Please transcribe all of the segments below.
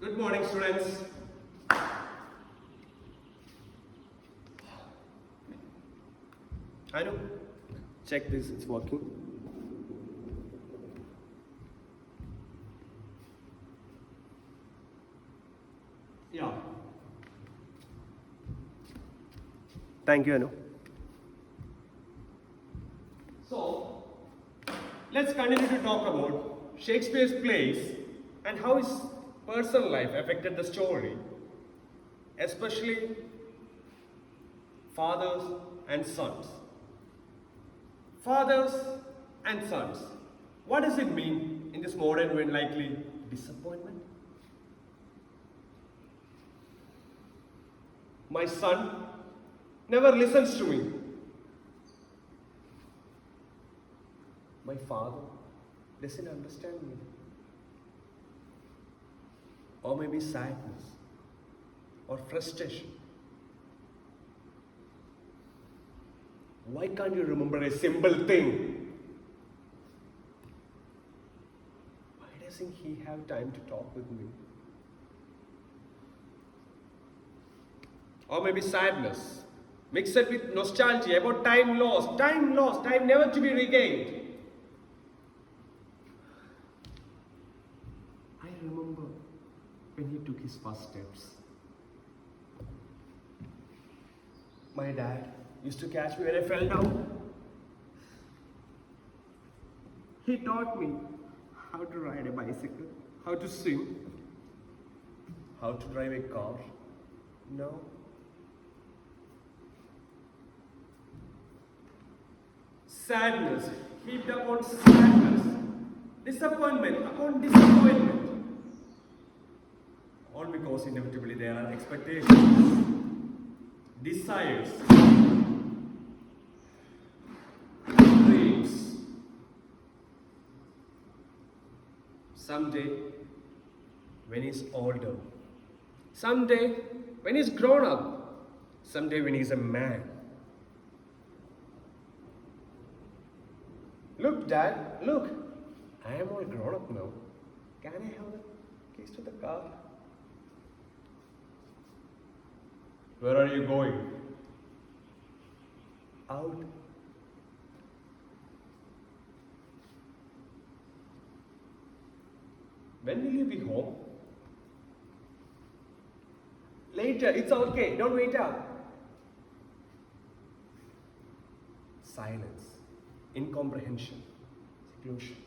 Good morning, students. I know. Check this, it's working. Yeah. Thank you, Anu. So, let's continue to talk about Shakespeare's plays and how his personal life affected the story, especially fathers and sons. Fathers and sons. What does it mean in this modern when likely disappointment? My son never listens to me. My father doesn't understand me. Or maybe sadness or frustration. Why can't you remember a simple thing? Why doesn't he have time to talk with me? Or maybe sadness, mixed with nostalgia about time lost, time never to be regained. I remember when he took his first steps. My dad used to catch me when I fell down. He taught me how to ride a bicycle, how to swim, how to drive a car. No. Sadness heaped upon sadness, disappointment upon disappointment. All because inevitably there are expectations, desires, dreams. Someday, when he's older, someday, when he's grown up, someday, when he's a man. Look, Dad, look. I am all grown up now. Can I have the keys to the car? Where are you going? Out. When will you be home? Later, it's okay. Don't wait up. Silence. Incomprehension, seclusion.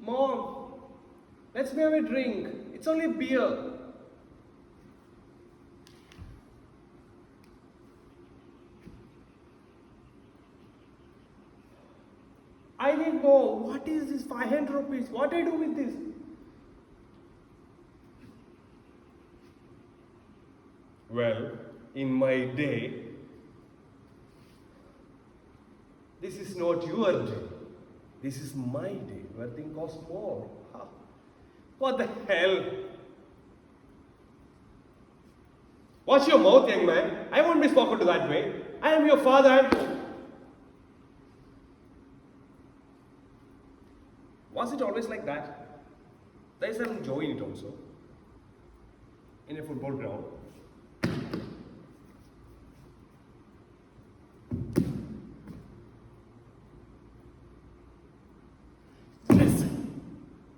Mom, let's have a drink. It's only beer. I need more. What is this 500 rupees? What do I do with this? Well, in my day, this is not your day. This is my day where things cost more. Huh. What the hell? Watch your mouth, young man. I won't be spoken to that way. I am your father. Was it always like that? There is some joy in it also. In a football ground. Yes.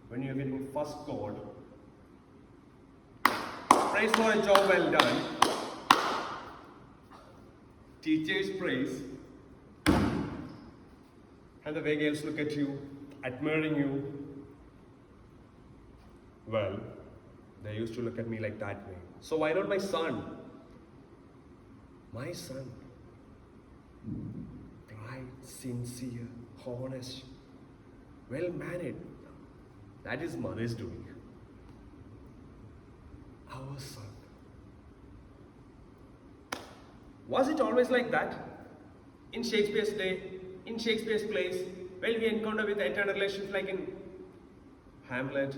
When you're getting first goal, praise for a job well done. Teachers praise. And the way girls look at you, admiring you. Well, they used to look at me like that way. So why not my son? My son. Bright, sincere, honest, well mannered. That is mother's doing. Our son. Was it always like that? In Shakespeare's day, in Shakespeare's plays, well, we encounter with eternal relations like in Hamlet,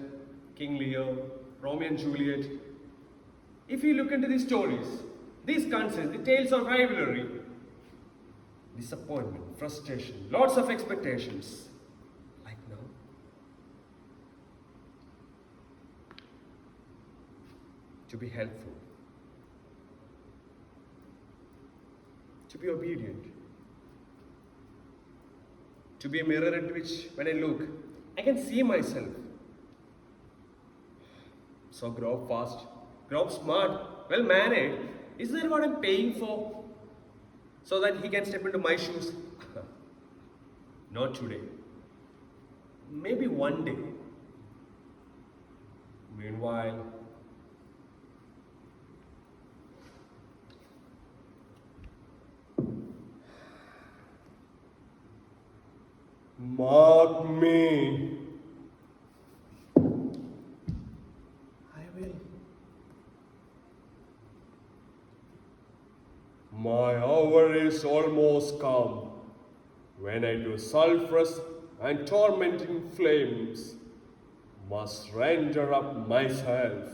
King Lear, Romeo and Juliet. If you look into these stories, these concerns, the tales of rivalry, disappointment, frustration, lots of expectations, like now, to be helpful, to be obedient, to be a mirror into which, when I look, I can see myself. So grow up fast, grow up smart, well mannered. Is that what I'm paying for? So that he can step into my shoes? Not today. Maybe one day. Meanwhile, mark me. I will. My hour is almost come when I do sulphurous and tormenting flames must render up myself.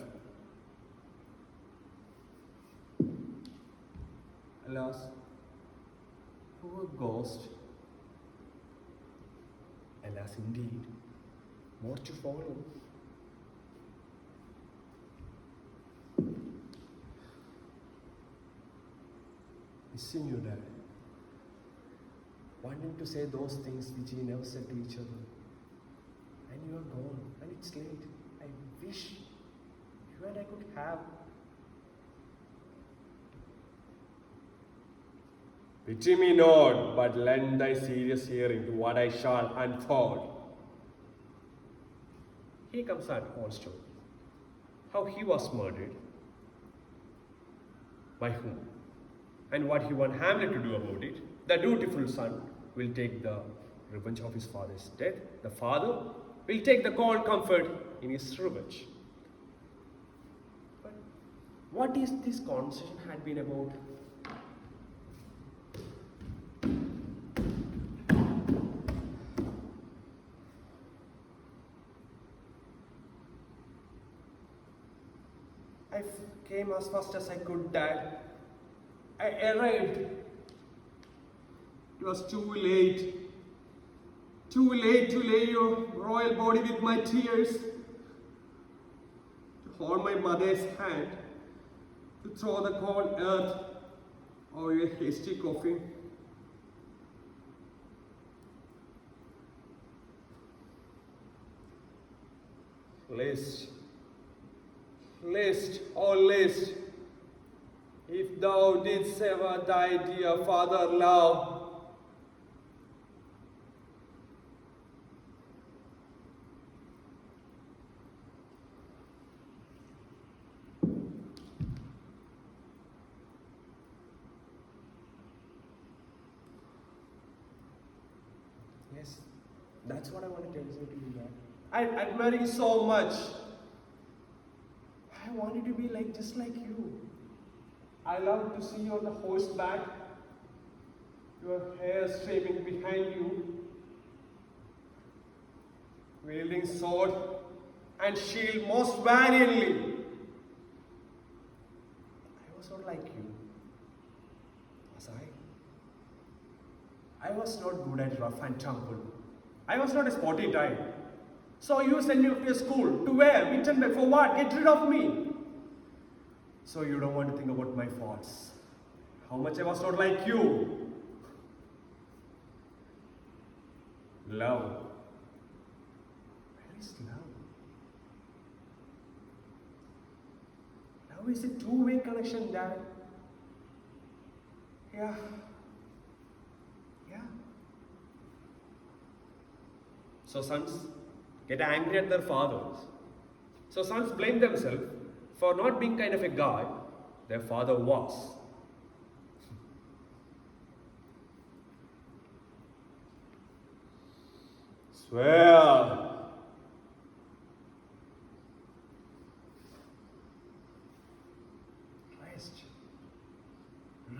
Alas, poor ghost. Alas, indeed, more to follow. Missing you, Dad. Wanting to say those things which we never said to each other. And you are gone, and it's late. I wish you and I could have. Pity me not, but lend thy serious hearing to what I shall unfold. Here comes our own story. How he was murdered. By whom? And what he want Hamlet to do about it. The dutiful son will take the revenge of his father's death. The father will take the cold comfort in his revenge. But what is this conversation had been about? I came as fast as I could, Dad. I arrived. It was too late. Too late to lay your royal body with my tears. To hold my mother's hand. To throw the cold earth over your hasty coffin. List, oh list, if thou didst ever thy dear father love, yes, that's what I want to tell you to you, Dad. I admire you so much. I wanted to be like just like you. I love to see you on the horseback, your hair streaming behind you, wielding sword and shield most valiantly. I was not like you, was I? I was not good at rough and tumble. I was not a sporty type. So you send me to a school to where? Wittenberg for what? Get rid of me. So you don't want to think about my faults. How much I was not like you. Love. Where is love? Love is a two-way connection, Dad. Yeah. So sons get angry at their fathers. So sons blame themselves for not being kind of a guy their father was. Swear.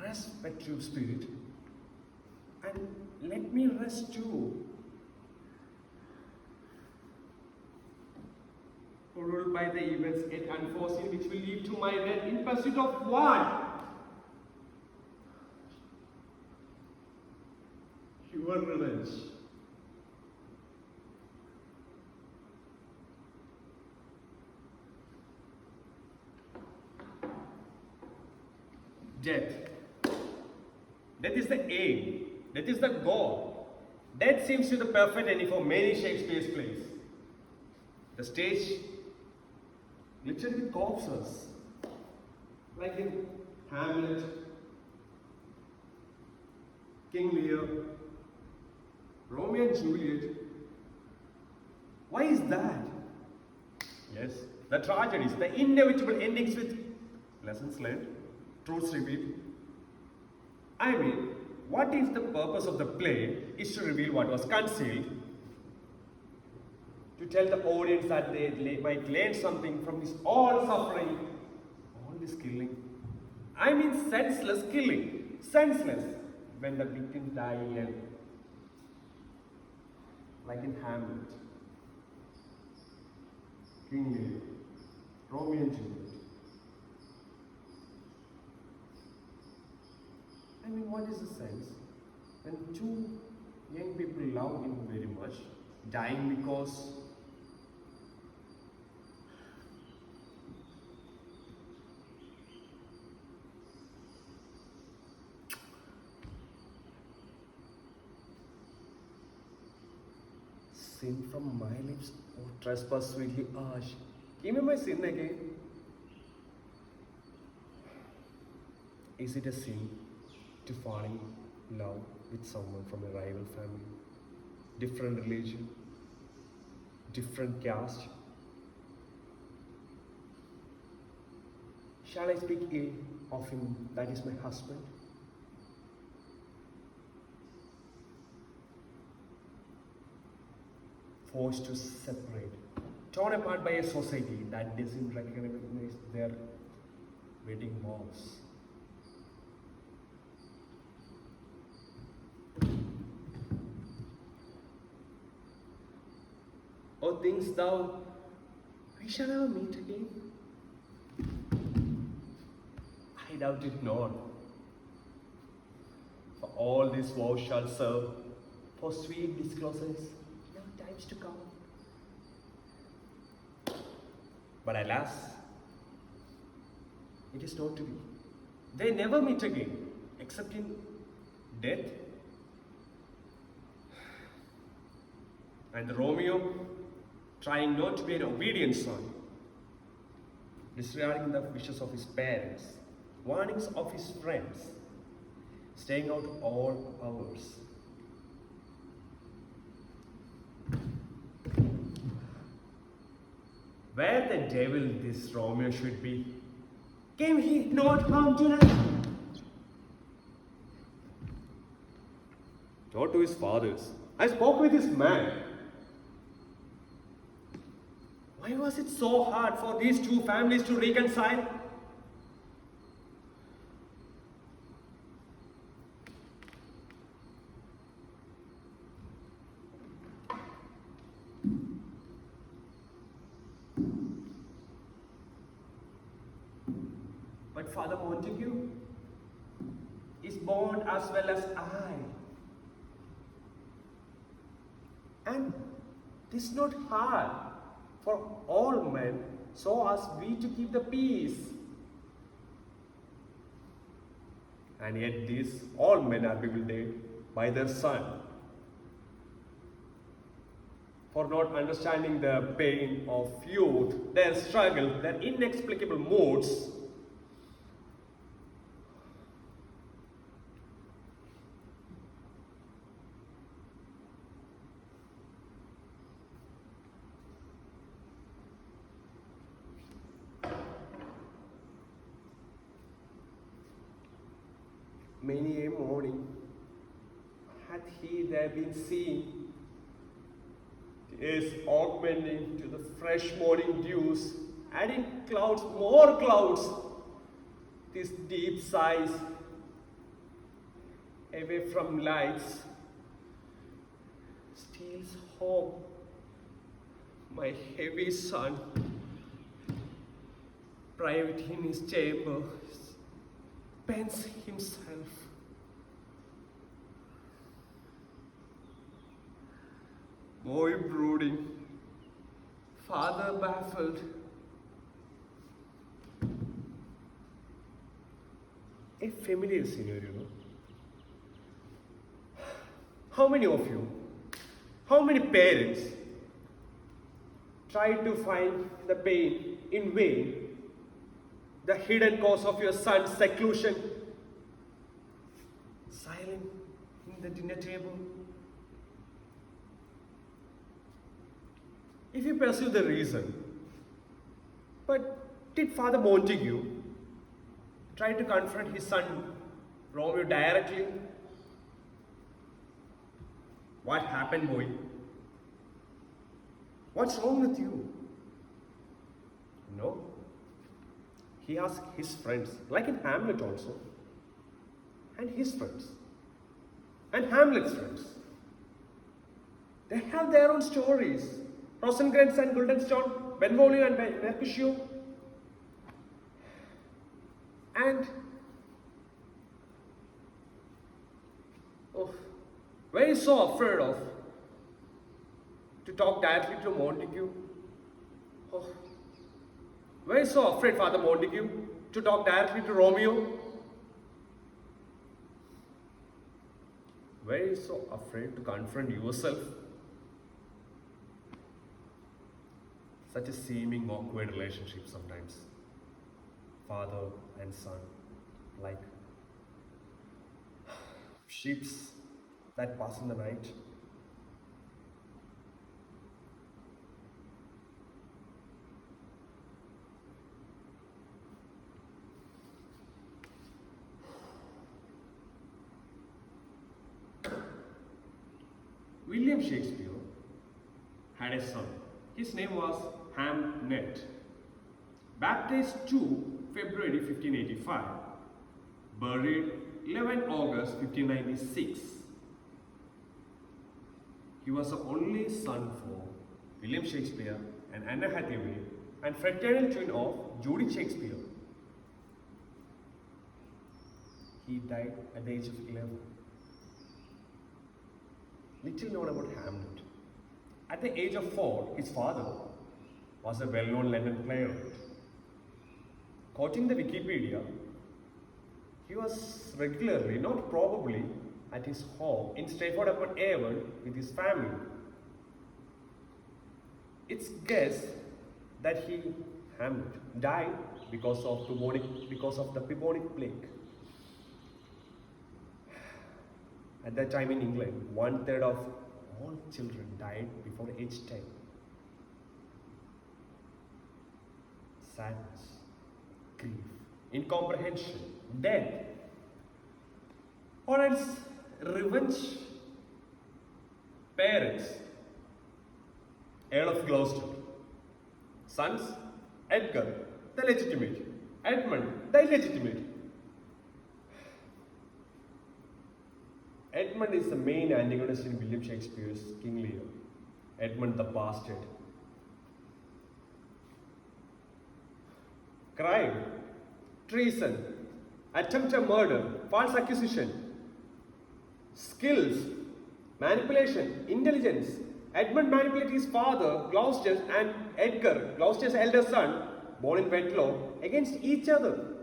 Rest, true spirit, and let me rest too. ruled by the events yet unforeseen which will lead to my death in pursuit of what? Your revenge. Death. Death is the aim. Death is the goal. Death seems to be the perfect ending for many Shakespeare's plays. The stage littered with corpses, like in Hamlet, King Lear, Romeo and Juliet. Why is that? Yes, the tragedies, the inevitable endings with lessons learned, truths revealed. I mean, what if the purpose of the play is to reveal what was concealed? To tell the audience that they might learn something from this all suffering, all this killing. I mean senseless killing. Senseless. When the victims die young. Like in Hamlet. King Lear. Romeo and Juliet. I mean, what is the sense when two young people love him very much, dying because sin from my lips, oh trespass sweetly harsh. Give me my sin again. Is it a sin to fall in love with someone from a rival family, different religion, different caste? Shall I speak ill of him that is my husband? Forced to separate, torn apart by a society that doesn't recognize their wedding vows. Oh, thinkst thou we shall ever meet again? I doubt it not. For all this vow shall serve for sweet disclosures in times to come. But alas, it is not to be. They never meet again, except in death. And Romeo, trying not to be an obedient son, disregarding the wishes of his parents, warnings of his friends, staying out all hours. Where the devil this Romeo should be, came he not harm tonight? Not to his fathers. I spoke with this man. Why was it so hard for these two families to reconcile? But Father Montague is born as well as I. And this is not hard for all men, so as we to keep the peace. And yet these all men are bewildered by their son for not understanding the pain of youth, their struggle, their inexplicable moods. Many a morning hath he there been seen, is augmenting to the fresh morning dews, adding clouds, more clouds, these deep sighs, away from lights, steals home my heavy sun, private in his chamber, pens himself. Boy brooding, father baffled. A familiar scenario, no? How many of you, how many parents try to find the pain in vain, the hidden cause of your son's seclusion? Silent in the dinner table. If you pursue the reason, but did Father Montague try to confront his son Romeo directly? What happened, boy? What's wrong with you? No. He asked his friends, like in Hamlet also, and his friends, and Hamlet's friends. They have their own stories. Rosencrantz and Guildenstern, Benvolio and Mercutio. And were you so afraid of to talk directly to Montague? Oh, were you so afraid, Father Montague, to talk directly to Romeo? Were you so afraid to confront yourself? Such a seeming awkward relationship sometimes. Father and son, like ships that pass in the night. William Shakespeare had a son. His name was Hamnet. Baptized 2 February 1585, buried 11 August 1596. He was the only son for William Shakespeare and Anna Hathaway and fraternal twin of Judy Shakespeare. He died at the age of 11. Little known about Hamlet. At the age of 4, his father was a well-known London playwright. Quoting the Wikipedia, he was regularly, not probably, at his home in Stratford-upon-Avon with his family. It's guessed that he, Hamlet, died because of the bubonic plague. At that time in England, 1/3 of all children died before age 10. Sadness, grief, incomprehension, death, or else revenge. Parents, Earl of Gloucester. Sons, Edgar, the legitimate. Edmund, the illegitimate. Edmund is the main antagonist in William Shakespeare's King Lear. Edmund the bastard. Crime, treason, attempted murder, false accusation, skills, manipulation, intelligence. Edmund manipulated his father, Gloucester, and Edgar, Gloucester's elder son, born in wedlock, against each other.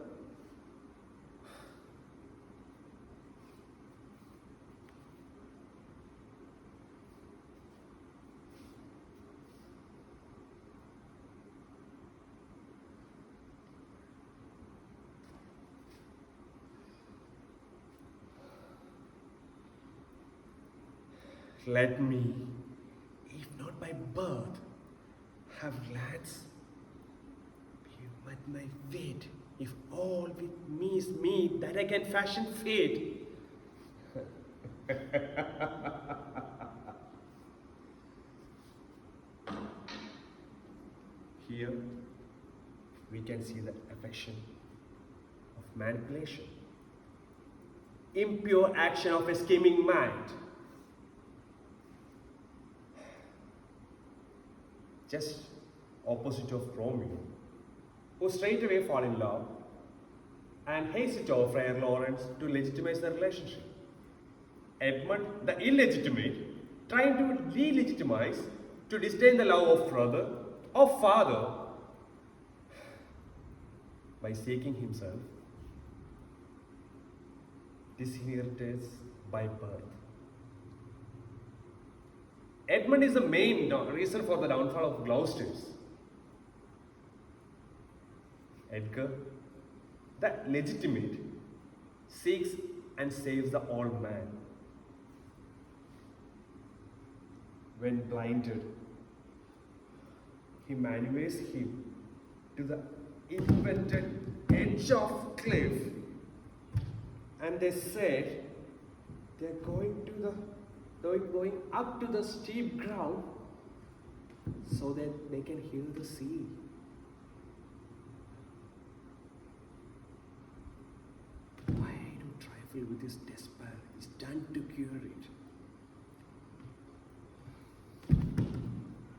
Let me, if not by birth, have lands. Be at my fate, if all with me is me, that I can fashion fate. Here, we can see the affection of manipulation, impure action of a scheming mind. Just opposite of Romeo, who straight away fall in love and haste it over Friar Lawrence to legitimize the relationship. Edmund, the illegitimate, trying to delegitimize, to disdain the love of brother, of father, by seeking himself disinheritance by birth. Edmund is the main reason for the downfall of Gloucester's. Edgar, the legitimate, seeks and saves the old man. When blinded, he maneuvers him to the invented edge of cliff, and they said they're going up to the steep ground so that they can hear the sea. Why do trifle with his despair? He's done to cure it.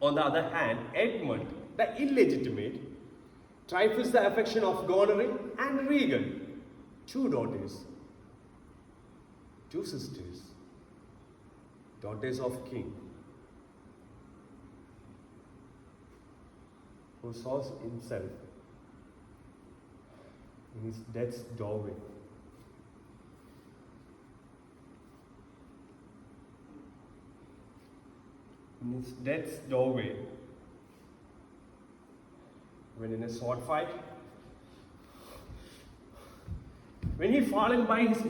On the other hand, Edmund, the illegitimate, trifles the affection of Goneril and Regan, two daughters, two sisters, daughters of king, who saw himself in his death's doorway. In his death's doorway, when in a sword fight, when he fallen by his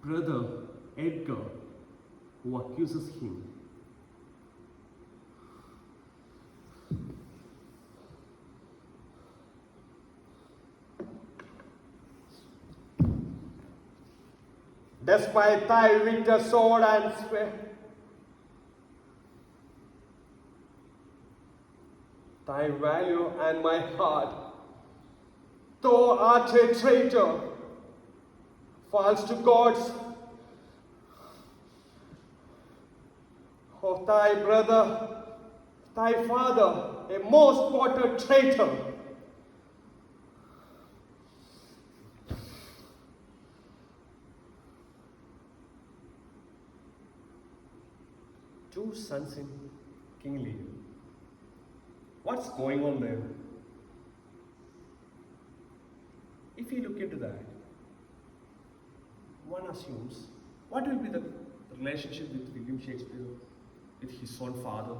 brother Edgar, who accuses him. Despite thy winter sword and spear, thy value and my heart, thou art a traitor, false to gods, of thy brother, thy father, a most watered traitor. Two sons in King Lear. What's going on there? If you look into that, one assumes what will be the relationship with William Shakespeare with his own father?